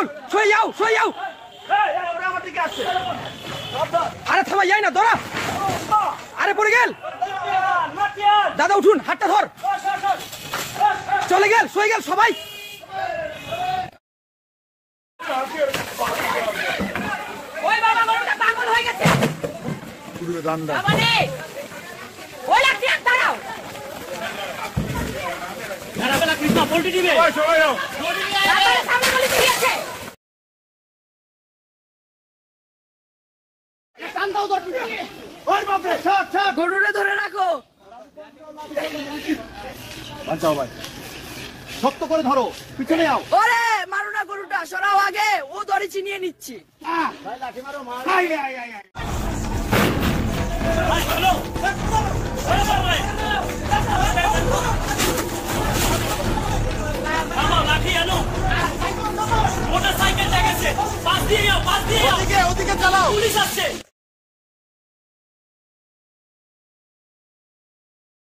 পাগল, সরে যাও, সরে যাও। আরে থামা যায় না, ধরা। আরে পড়ে গেল দাদা, উঠুন, হাতটা ধর। চলে গেল, সরে গেল সবাই। ওই বাবা গরুটা পাগল হয়ে গেছে। পুরো দান্দা বাবারে, ওই লাগছে, দাঁড়াও। দাঁড়াবেলা কৃষ্ণ পোল্ট্রি দিবে। ওই সবাই যাও, সামনে বলি কি আছে। কান্দাও ধর পিছে। ওই বাপরে, ছাড় ছাড়, গরুরে ধরে রাখো। বাঁচাও ভাই, শক্ত করে ধরো, পিছনে যাও। ওরে মারো না গরুটা, সরাও আগে, ও দড়ি চিনিয়ে নিচ্ছি। ভাই লাঠি মারো, মার। আই আই আই আই, ভাই চলো। মামা লাঠি আনো, মোটরসাইকেল দেখেছে, পাশ দিয়ে যাও, পাশ দিয়ে যাও। ওদিকে ওদিকে চালাও, পুলিশ আসছে।